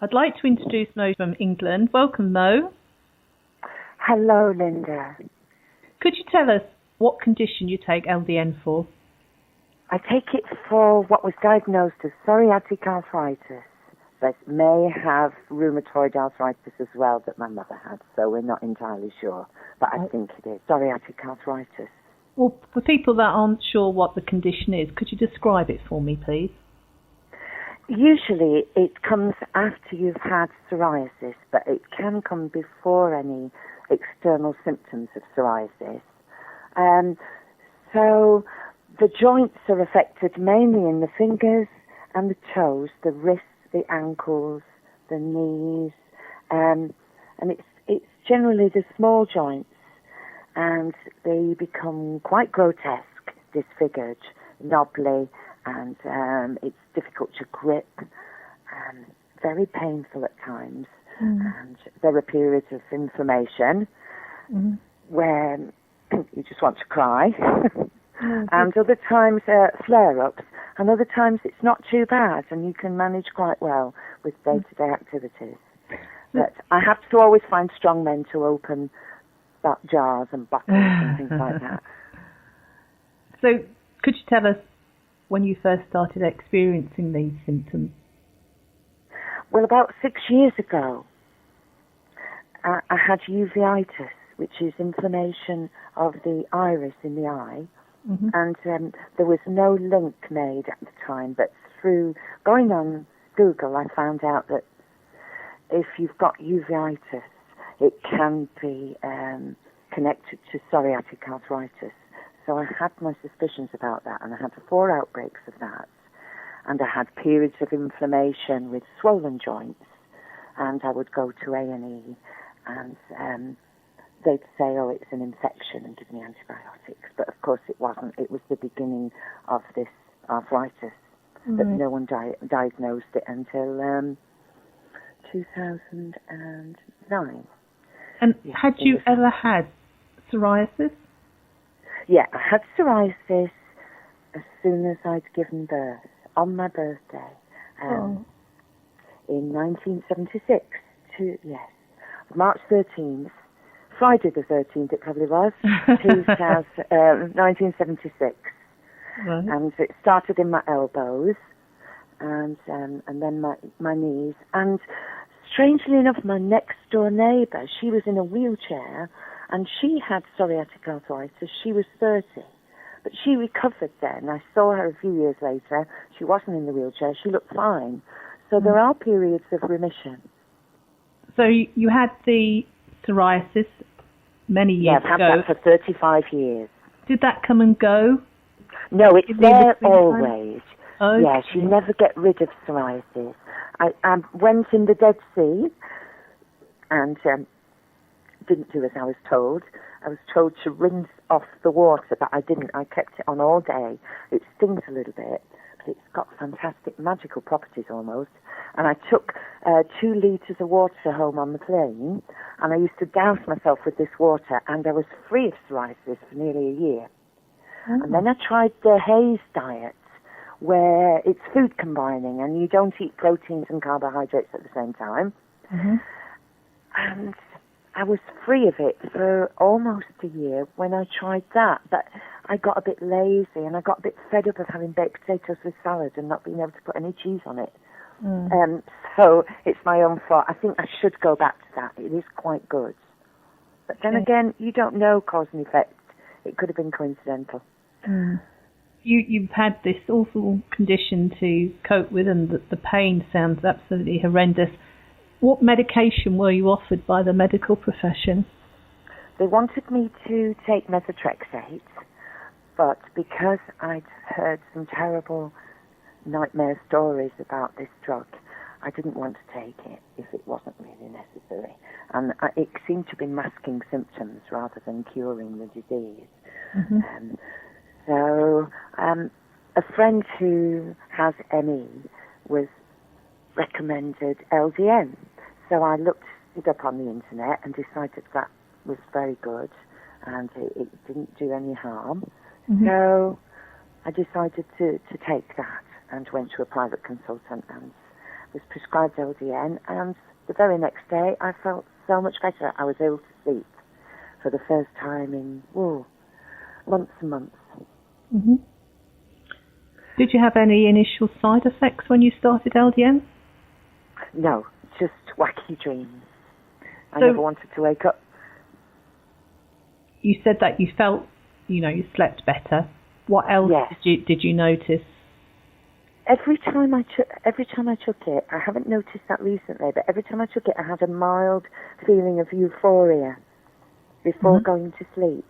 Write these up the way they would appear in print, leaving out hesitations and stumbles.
I'd like to introduce Mo from England. Welcome, Mo. Hello, Linda. Could you tell us what condition you take LDN for? I take it for what was diagnosed as psoriatic arthritis, but may have rheumatoid arthritis as well that my mother had, so we're not entirely sure. But I think it is psoriatic arthritis. Well, for people that aren't sure what the condition is, could you describe it for me, please? Usually it comes after you've had psoriasis, but it can come before any external symptoms of psoriasis. So the joints are affected mainly in the fingers and the toes, the wrists, the ankles, the knees, and it's generally the small joints, and they become quite grotesque, disfigured, knobbly, and it's difficult to grip, very painful at times, and there are periods of inflammation where you just want to cry, and other times flare-ups, and other times it's not too bad, and you can manage quite well with day-to-day activities. But I have to always find strong men to open jars and bottles and things like that. So could you tell us when you first started experiencing these symptoms? Well, about 6 years ago, I had uveitis, which is inflammation of the iris in the eye, and there was no link made at the time, but through going on Google, I found out that if you've got uveitis, it can be connected to psoriatic arthritis. So I had my suspicions about that, and I had 4 outbreaks of that. And I had periods of inflammation with swollen joints, and I would go to A&E, and they'd say, oh, it's an infection, and give me antibiotics. But of course it wasn't. It was the beginning of this arthritis, but no one diagnosed it until 2009. And had you ever had psoriasis? Yeah, I had psoriasis as soon as I'd given birth, on my birthday, in 1976, March 13th, Friday the 13th it probably was, 1976. Right. And it started in my elbows, and then my knees, and strangely enough, my next door neighbour, she was in a wheelchair, and she had psoriatic arthritis. She was 30, but she recovered then. I saw her a few years later. She wasn't in the wheelchair. She looked fine. So there are periods of remission. So you had the psoriasis many years ago. Yeah, I've had that for 35 years. Did that come and go? No, it's there always. Okay. Yes, you never get rid of psoriasis. I went in the Dead Sea and didn't do as I was told. I was told to rinse off the water, but I didn't. I kept it on all day. It stings a little bit, but it's got fantastic magical properties almost. And I took 2 litres of water home on the plane, and I used to douse myself with this water, and I was free of psoriasis for nearly a year. And then I tried the Hayes diet, where it's food combining, and you don't eat proteins and carbohydrates at the same time. And I was free of it for almost a year when I tried that, but I got a bit lazy, and I got a bit fed up of having baked potatoes with salad and not being able to put any cheese on it. So it's my own fault. I think I should go back to that. It is quite good. But then again, you don't know cause and effect. It could have been coincidental. You've had this awful condition to cope with, and the pain sounds absolutely horrendous. What medication were you offered by the medical profession? They wanted me to take methotrexate, but because I'd heard some terrible nightmare stories about this drug, I didn't want to take it if it wasn't really necessary. And it seemed to be masking symptoms rather than curing the disease. So a friend who has ME was recommended LDN. So I looked it up on the internet and decided that was very good and it didn't do any harm. So I decided to take that and went to a private consultant, was prescribed LDN, and the very next day I felt so much better. I was able to sleep for the first time in months and months. Mm-hmm. Did you have any initial side effects when you started LDN? No, just wacky dreams. I never wanted to wake up. You said that you felt, you slept better. What else did you notice? Every time I took it, I haven't noticed that recently, but every time I took it, I had a mild feeling of euphoria before going to sleep.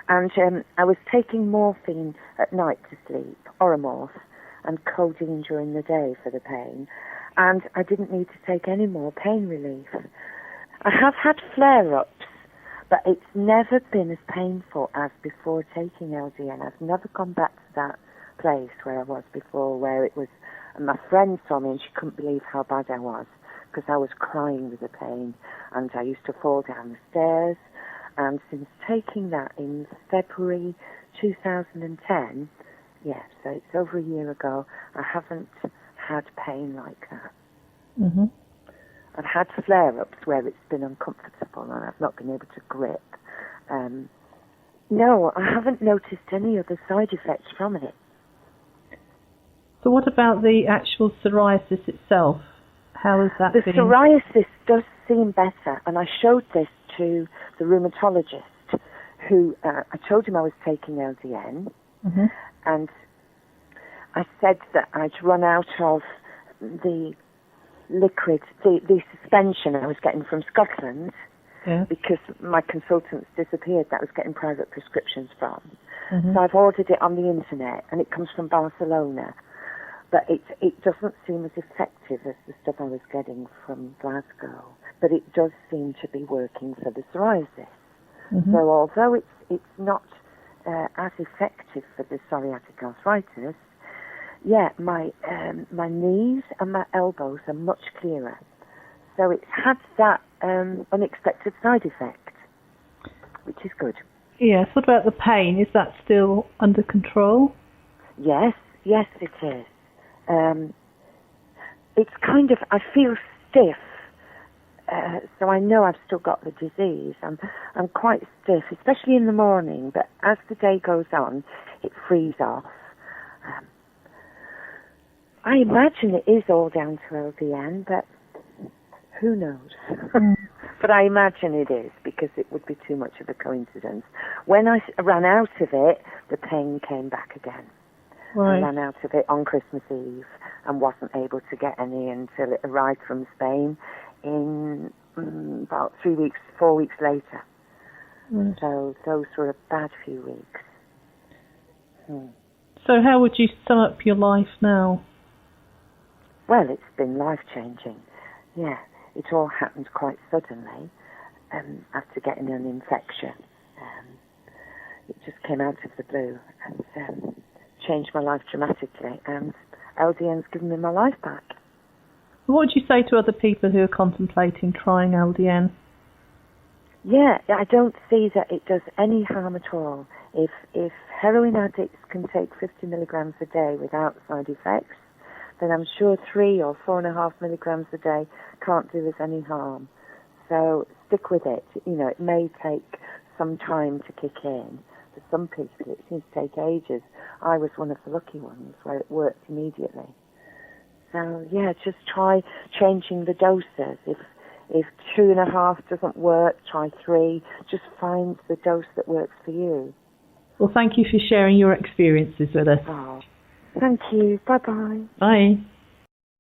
And I was taking morphine at night to sleep, Oromorph, and codeine during the day for the pain. And I didn't need to take any more pain relief. I have had flare-ups, but it's never been as painful as before taking LDN. I've never gone back to that place where I was before, where it was, and my friend saw me and she couldn't believe how bad I was, because I was crying with the pain, and I used to fall down the stairs. And since taking that in February 2010, so it's over a year ago, I haven't had pain like that. Mm-hmm. I've had flare-ups where it's been uncomfortable and I've not been able to grip. No, I haven't noticed any other side effects from it. So what about the actual psoriasis itself? How has that been? The psoriasis does seem better, and I showed this to the rheumatologist, who I told him I was taking LDN, and I said that I'd run out of the liquid, the suspension I was getting from Scotland, because my consultants disappeared that I was getting private prescriptions from. So I've ordered it on the internet, and it comes from Barcelona. But it doesn't seem as effective as the stuff I was getting from Glasgow. But it does seem to be working for the psoriasis. So although it's not as effective for the psoriatic arthritis, my knees and my elbows are much clearer. So it's had that unexpected side effect, which is good. Yes. What about the pain? Is that still under control? Yes, it is. It's kind of, I feel stiff, so I know I've still got the disease. I'm quite stiff, especially in the morning, but as the day goes on, it frees off. I imagine it is all down to LDN, but who knows? But I imagine it is, because it would be too much of a coincidence. When I ran out of it, the pain came back again. Right. I ran out of it on Christmas Eve and wasn't able to get any until it arrived from Spain in about 4 weeks later. So those were a bad few weeks. So how would you sum up your life now? Well, it's been life-changing. Yeah, it all happened quite suddenly after getting an infection. It just came out of the blue and changed my life dramatically, and LDN's given me my life back. What would you say to other people who are contemplating trying LDN? Yeah, I don't see that it does any harm at all. If heroin addicts can take 50 milligrams a day without side effects, then I'm sure 3 or 4.5 milligrams a day can't do us any harm. So stick with it. It may take some time to kick in. For some people, it seems to take ages. I was one of the lucky ones where it worked immediately. So, just try changing the doses. If 2.5 doesn't work, try 3. Just find the dose that works for you. Well, thank you for sharing your experiences with us. Oh, thank you. Bye-bye. Bye.